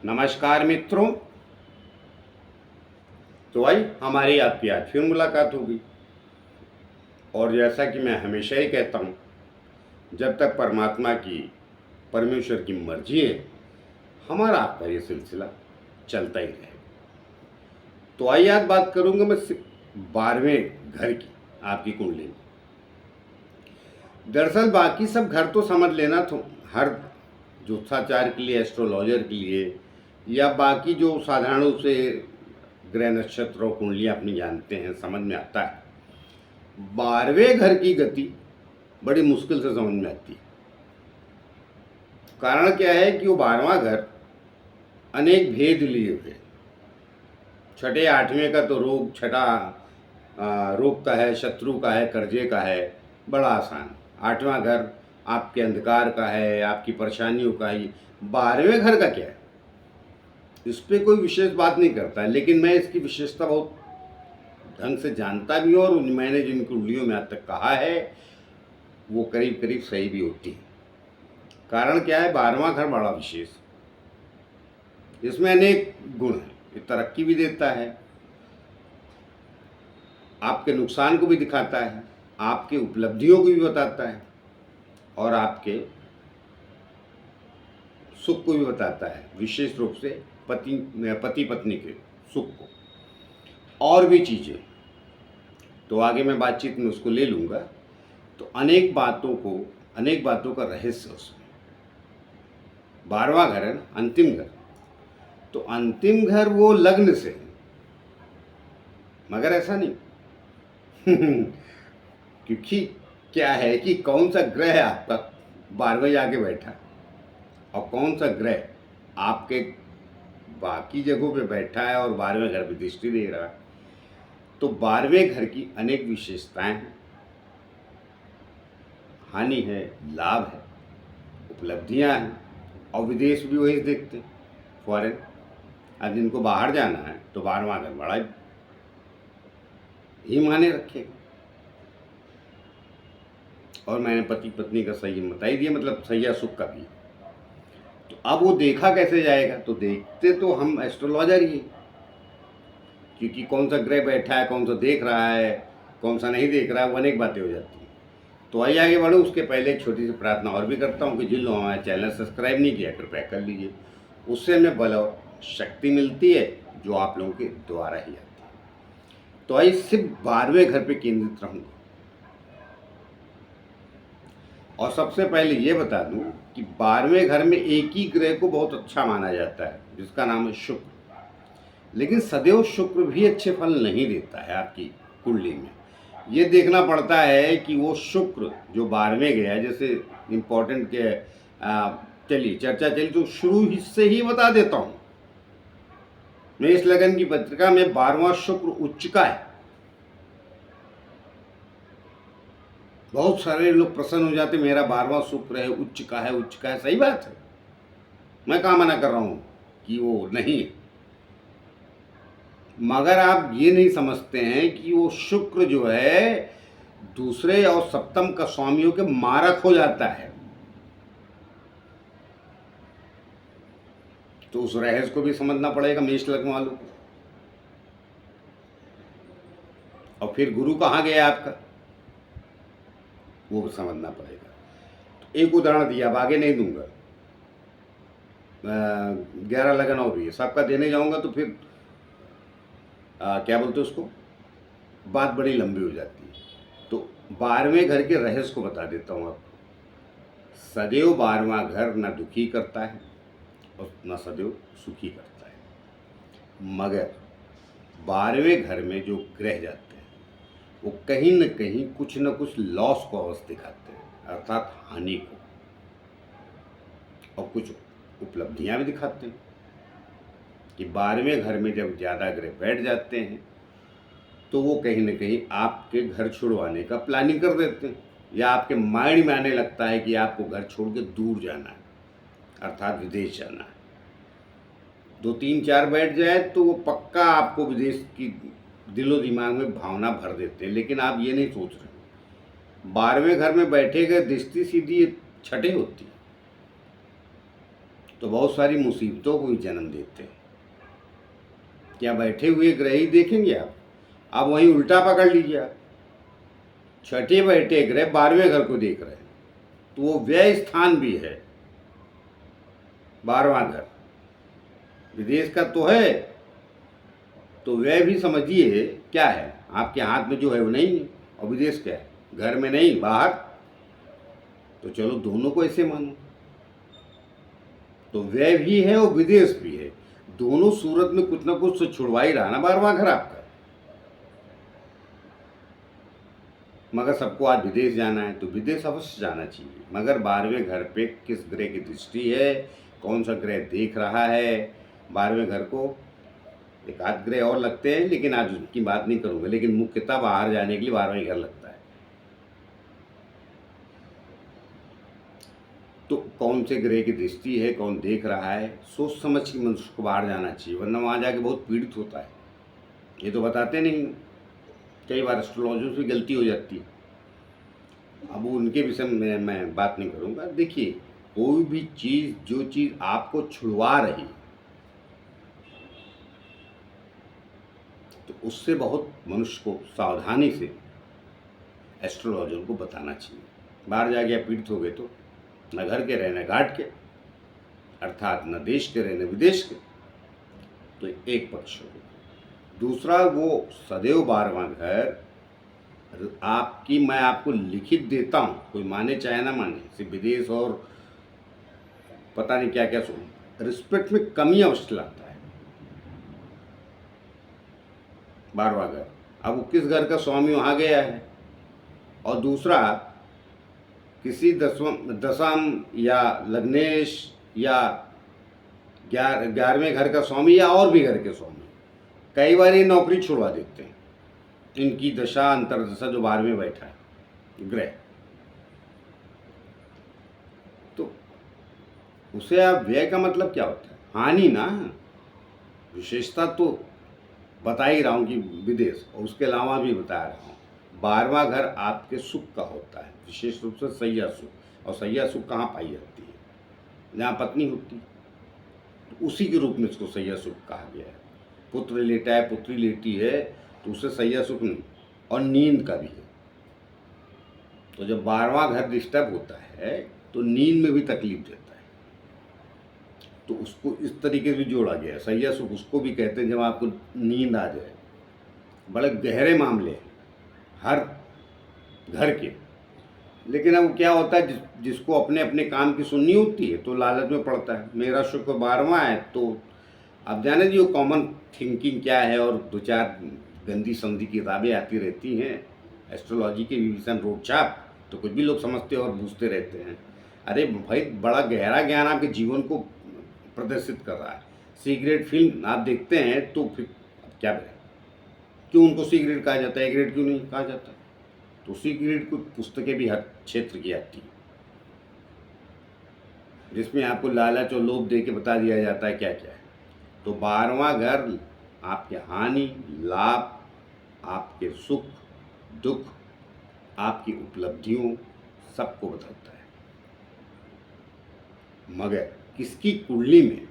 नमस्कार मित्रों। तो भाई हमारी आपकी आज फिर मुलाकात होगी। और जैसा कि मैं हमेशा ही कहता हूँ, जब तक परमात्मा की परमेश्वर की मर्जी है, हमारा आपका ये सिलसिला चलता ही रहेगा। तो आइए आज बात करूँगा मैं 12वें घर की, आपकी कुंडली में। दरअसल बाकी सब घर तो समझ लेना, तो हर ज्योतिषाचार्य के लिए, एस्ट्रोलॉजर के लिए, या बाकी जो साधारण रूप से ग्रह नक्षत्र और कुंडलियाँ अपनी जानते हैं, समझ में आता है। 12वें घर की गति बड़ी मुश्किल से समझ में आती है। कारण क्या है कि वो 12वां घर अनेक भेद लिए हुए। छठे 8वें का तो रोग, छठा रोग का है, शत्रु का है, कर्जे का है, बड़ा आसान। 8वां घर आपके अंधकार का है, आपकी परेशानियों का है। 12वें घर का क्या है, इस पर कोई विशेष बात नहीं करता है, लेकिन मैं इसकी विशेषता बहुत ढंग से जानता भी हूँ, और मैंने जिन कुंडलियों में आज तक कहा है वो करीब करीब सही भी होती है। कारण क्या है, 12वां घर बड़ा विशेष, इसमें अनेक गुण हैं। ये तरक्की भी देता है, आपके नुकसान को भी दिखाता है, आपके उपलब्धियों को भी बताता है, और आपके सुख को भी बताता है, विशेष रूप से पति पत्नी के सुख को, और भी चीज़ें। तो आगे मैं बातचीत में उसको ले लूँगा। तो अनेक बातों का रहस्य उसमें। 12वां घर है ना, अंतिम घर। तो अंतिम घर वो लग्न से है, मगर ऐसा नहीं क्योंकि क्या है कि कौन सा ग्रह है आपका 12वें जाके बैठा, और कौन सा ग्रह आपके बाकी जगहों पे बैठा है और 12वें घर पे दृष्टि दे रहा है। तो 12वें घर की अनेक विशेषताएं हैं, हानि है, लाभ है, उपलब्धियां हैं, और विदेश भी वही देखते हैं, फॉरेन। अब जिनको बाहर जाना है तो 12वां घर बड़ा ही माने रखेगा। और मैंने पति पत्नी का संयम बता ही दिया, मतलब सैया सुख का भी। तो अब वो देखा कैसे जाएगा, तो देखते तो हम एस्ट्रोलॉजर ही, क्योंकि कौन सा ग्रह बैठा है, कौन सा देख रहा है, कौन सा नहीं देख रहा है, वो अनेक बातें हो जाती हैं। तो आइए आगे बढ़ो। उसके पहले एक छोटी सी प्रार्थना और भी करता हूँ कि जिन लोगों ने हमारे चैनल सब्सक्राइब नहीं किया, कृपया कर लीजिए। उससे हमें बल और शक्ति मिलती है, जो आप लोगों के द्वारा ही आती है। तो आइए सिर्फ 12वें घर पे केंद्रित रहूँगा। और सबसे पहले ये बता दूं कि 12वें घर में एक ही ग्रह को बहुत अच्छा माना जाता है, जिसका नाम है शुक्र। लेकिन सदैव शुक्र भी अच्छे फल नहीं देता है आपकी कुंडली में। ये देखना पड़ता है कि वो शुक्र जो 12वें गया है, जैसे इम्पोर्टेंट के चलिए चर्चा चली, तो शुरू से ही बता देता हूँ। मेष लगन की पत्रिका में 12वां शुक्र उच्च का है। बहुत सारे लोग प्रसन्न हो जाते, मेरा 12वां शुक्र है, उच्च का है, उच्च का है। सही बात है, मैं कहाँ मना कर रहा हूँ कि वो नहीं है, मगर आप ये नहीं समझते हैं कि वो शुक्र जो है दूसरे और सप्तम का स्वामियों के मारक हो जाता है। तो उस रहस्य को भी समझना पड़ेगा मेष लग्न वालों को। और फिर गुरु कहाँ गया आपका, वो भी समझना पड़ेगा। तो एक उदाहरण दिया, अब आगे नहीं दूंगा। 11 लगन और भी है, सबका देने जाऊंगा तो फिर क्या बोलते उसको, बात बड़ी लंबी हो जाती है। तो 12वें घर के रहस्य को बता देता हूँ आपको। सदैव 12वां घर न दुखी करता है और न सदैव सुखी करता है, मगर 12वें घर में जो ग्रह जाते हैं वो कहीं न कहीं कुछ न कुछ लॉस को अवश्य दिखाते हैं, अर्थात हानि को, और कुछ उपलब्धियां भी दिखाते हैं। कि 12वें घर में जब ज़्यादा ग्रह बैठ जाते हैं तो वो कहीं न कहीं आपके घर छुड़वाने का प्लानिंग कर देते हैं, या आपके माइंड में आने लगता है कि आपको घर छोड़ के दूर जाना है, अर्थात विदेश जाना है। 2 3 4 बैठ जाए तो वो पक्का आपको विदेश की दिलो दिमाग में भावना भर देते हैं। लेकिन आप ये नहीं सोच रहे, 12वें घर में बैठे गए दृष्टि सीधी छठे होती है, तो बहुत सारी मुसीबतों को भी जन्म देते हैं। क्या बैठे हुए ग्रह ही देखेंगे आप वहीं उल्टा पकड़ लीजिए। आप छठे बैठे ग्रह 12वें घर को देख रहे हैं, तो वो व्यय स्थान भी है। 12वां घर विदेश का तो है, तो व्यय भी समझिए क्या है, आपके हाथ में जो है वो नहीं है, और विदेश क्या है, घर में नहीं बाहर। तो चलो दोनों को ऐसे मानो, तो व्यय भी है और विदेश भी है, दोनों सूरत में कुछ ना कुछ तो छुड़वा ही रहा ना 12वां घर आपका। मगर सबको आज विदेश जाना है तो विदेश अवश्य जाना चाहिए, मगर 12वें घर पे किस ग्रह की दृष्टि है, कौन सा ग्रह देख रहा है 12वें घर को। एक आध ग्रह और लगते हैं, लेकिन आज उनकी बात नहीं करूँगा, लेकिन मुख्यतः बाहर जाने के लिए 12वें घर लगता है। तो कौन से ग्रह की दृष्टि है, कौन देख रहा है, सोच समझ के मनुष्य को बाहर जाना चाहिए, वरना वहाँ जाके बहुत पीड़ित होता है। ये तो बताते नहीं, कई बार एस्ट्रोलॉजर से गलती हो जाती है। अब उनके विषय में मैं बात नहीं करूँगा। देखिए, कोई भी चीज़, जो चीज़ आपको छुड़वा रही, तो उससे बहुत मनुष्य को सावधानी से एस्ट्रोलॉजर को बताना चाहिए। बाहर जाके आप पीड़ित हो गए तो न घर के रहे न घाट के, अर्थात न देश के रहे न विदेश के, तो एक पक्ष हो। दूसरा, वो सदैव 12वां घर आपकी, मैं आपको लिखित देता हूँ, कोई माने चाहे ना माने, सिर्फ विदेश और पता नहीं क्या क्या रिस्पेक्ट में कमी अवश्य लाता है 12वां घर। अब वो किस घर का स्वामी वहाँ गया है, और दूसरा किसी दशम या लग्नेश या 11वें घर का स्वामी या और भी घर के स्वामी कई बार ये नौकरी छुड़वा देते हैं। इनकी दशा अंतरदशा जो 12वें बैठा है ग्रह, तो उसे आप व्यय का मतलब क्या होता है, हानि ना। विशेषता तो बता ही रहा हूँ कि विदेश, और उसके अलावा भी बता रहा हूँ 12वां घर आपके सुख का होता है, विशेष रूप से सैया सुख। और सैया सुख कहाँ पाई जाती है, जहाँ पत्नी होती है, तो उसी के रूप में इसको सैया सुख कहा गया है। पुत्र लेटा है, पुत्री लेटी है, तो उसे सैया सुख नहीं, और नींद का भी है। तो जब 12वां घर डिस्टर्ब होता है तो नींद में भी तकलीफ देता है, तो उसको इस तरीके से जोड़ा गया है। सैया सुख उसको भी कहते हैं जब आपको नींद आ जाए। बड़े गहरे मामले हैं हर घर के, लेकिन अब क्या होता है, जिसको अपने अपने काम की सुननी होती है तो लालच में पड़ता है। मेरा शुक्र 12वां है, तो अब जाने जो कॉमन थिंकिंग क्या है, और दो चार गंदी संधी किताबें आती रहती हैं एस्ट्रोलॉजी के विभीषण रोड छाप, तो कुछ भी लोग समझते और पूछते रहते हैं। अरे भाई, बड़ा गहरा ज्ञान आपके जीवन को प्रदर्शित कर रहा है। सी ग्रेड फिल्म आप देखते हैं तो फिर क्या करें, क्यों उनको सी ग्रेड कहा जाता है, ए ग्रेड क्यों नहीं कहा जाता? तो सी ग्रेड को पुस्तकें भी हर क्षेत्र की आती हैं, जिसमें आपको लालच और लोभ दे के बता दिया जाता है क्या क्या है। तो 12वां घर आपके हानि, लाभ, आपके सुख दुख, आपकी उपलब्धियों सबको बताता है। मगर किसकी कुंडली में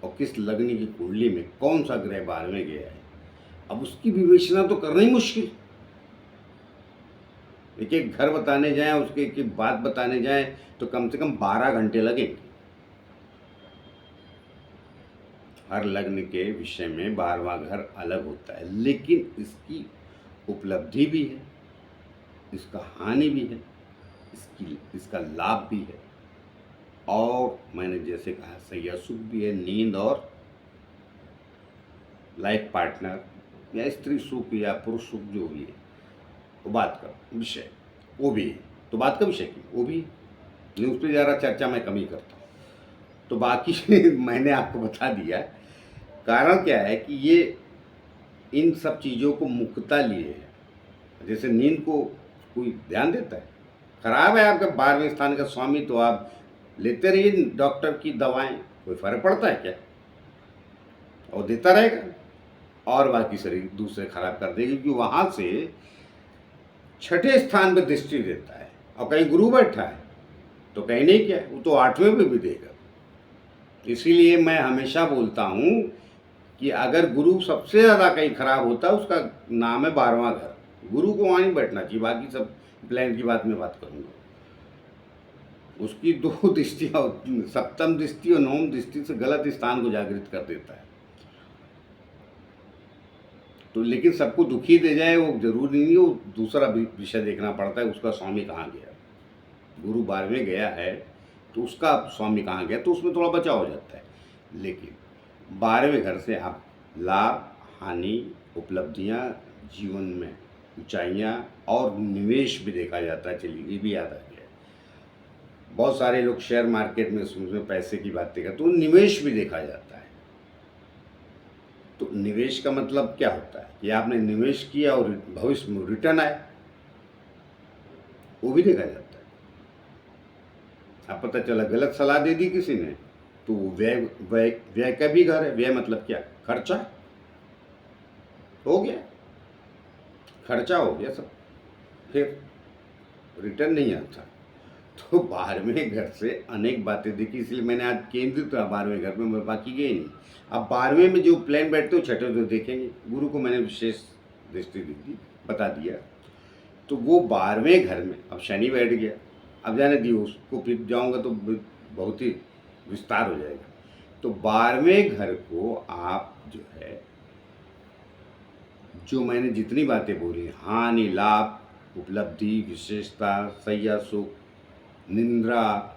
और किस लग्न की कुंडली में कौन सा ग्रह 12वें गया है, अब उसकी विवेचना तो करना ही मुश्किल। एक एक घर बताने जाएं, उसके एक एक बात बताने जाएं, तो कम से कम 12 घंटे लगेंगे। हर लग्न के विषय में 12वां घर अलग होता है, लेकिन इसकी उपलब्धि भी है, इसका हानि भी है, इसका लाभ भी है, और मैंने जैसे कहा सैया सुख भी है, नींद और लाइफ पार्टनर या स्त्री सुख या पुरुष सुख जो भी है, वो बात का विषय वो भी है। तो बात का विषय की वो भी नहीं, उस पर ज़्यादा चर्चा मैं कम ही करता हूँ। तो बाकी मैंने आपको बता दिया। कारण क्या है कि ये इन सब चीज़ों को मुख्यता लिए है। जैसे नींद को कोई ध्यान देता है, खराब है आपका 12वें स्थान का स्वामी, तो आप लेते रहिए डॉक्टर की दवाएं, कोई फर्क पड़ता है क्या? और देता रहेगा, और बाकी शरीर दूसरे खराब कर देगी, क्योंकि वहाँ से छठे स्थान पर दृष्टि देता है, और कहीं गुरु बैठा है तो कहीं नहीं, क्या वो तो 8वें पे भी देगा। इसीलिए मैं हमेशा बोलता हूँ कि अगर गुरु सबसे ज़्यादा कहीं खराब होता है, उसका नाम है 12वां घर। गुरु को वहाँ नहीं बैठना चाहिए। बाकी सब प्लान की बात मैं बात करूँगा। उसकी दो दृष्टियाँ, सप्तम दृष्टि और नवम दृष्टि से गलत स्थान को जागृत कर देता है। तो लेकिन सबको दुखी दे जाए वो जरूरी नहीं, वो दूसरा विषय देखना पड़ता है, उसका स्वामी कहाँ गया। गुरु 12वें गया है तो उसका स्वामी कहाँ गया, तो उसमें थोड़ा बचाव हो जाता है। लेकिन 12वें घर से आप लाभ, हानि, उपलब्धियाँ, जीवन में ऊंचाइयाँ और निवेश भी देखा जाता है। चलिए ये भी याद आ गया। बहुत सारे लोग शेयर मार्केट में उसमें पैसे की बातें करते, तो निवेश भी देखा जाता है। तो निवेश का मतलब क्या होता है कि आपने निवेश किया और भविष्य में रिटर्न आए, वो भी देखा जाता है। अब पता चला गलत सलाह दे दी किसी ने, तो व्यय व्यय व्यय का भी घर है। व्यय मतलब क्या, खर्चा हो गया, खर्चा हो गया सब, फिर रिटर्न नहीं आता। तो 12वें घर से अनेक बातें देखी, इसलिए मैंने आज केंद्रित रहा 12वें घर में, मैं बाकी गए नहीं। अब 12वें में जो प्लान बैठते हो छठे तो देखेंगे। गुरु को मैंने विशेष दृष्टि दी, बता दिया। तो वो 12वें घर में अब शनि बैठ गया। अब जाने दिए, उसको फिर जाऊंगा तो बहुत ही विस्तार हो जाएगा। तो 12वें घर को आप जो है, जो मैंने जितनी बातें बोली, हानि, लाभ, उपलब्धि, विशेषता, सैया, सुख, निंद्रा,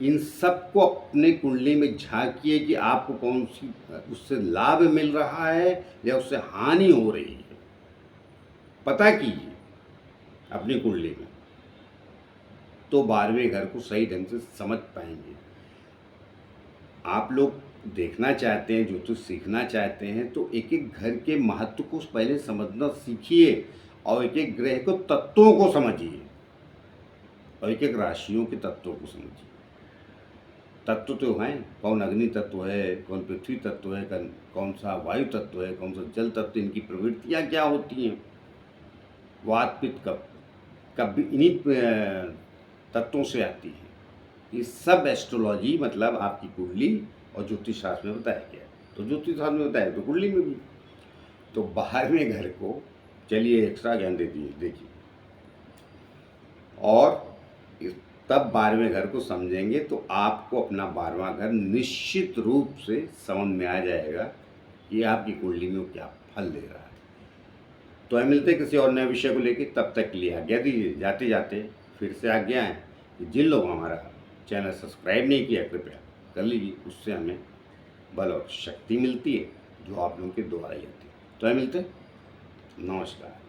इन सब को अपने कुंडली में झांकिए कि आपको कौन सी उससे लाभ मिल रहा है या उससे हानि हो रही है, पता कीजिए अपनी कुंडली में। तो 12वें घर को सही ढंग से समझ पाएंगे। आप लोग देखना चाहते हैं, ज्योतिष सीखना चाहते हैं, तो एक एक घर के महत्व को पहले समझना सीखिए और एक एक ग्रह को, तत्वों को समझिए और एक एक राशियों के तत्वों को समझिए। तत्व तो हैं, कौन अग्नि तत्व है, कौन पृथ्वी तत्व है, कौन सा वायु तत्व है, कौन सा जल तत्व, इनकी प्रवृत्तियाँ क्या होती हैं, वात पित्त कब इन्हीं तत्वों से आती है। ये सब एस्ट्रोलॉजी मतलब आपकी कुंडली और ज्योतिष शास्त्र में बताया गया है। तो ज्योतिष शास्त्र में बताया तो कुंडली में भी। तो 12वें घर को चलिए एक्स्ट्रा ज्ञान दे दिए, देखिए। और तब 12वें घर को समझेंगे तो आपको अपना 12वां घर निश्चित रूप से समझ में आ जाएगा कि आपकी कुंडली में क्या फल दे रहा है। तो हम मिलते किसी और नए विषय को लेकर, तब तक के लिए आज्ञा दीजिए। जाते जाते फिर से आज्ञा है कि जिन लोगों हमारा चैनल सब्सक्राइब नहीं किया, कृपया कर लीजिए। उससे हमें बल और शक्ति मिलती है जो आप लोगों के द्वारा ही आती है। तो हम मिलते, नमस्कार।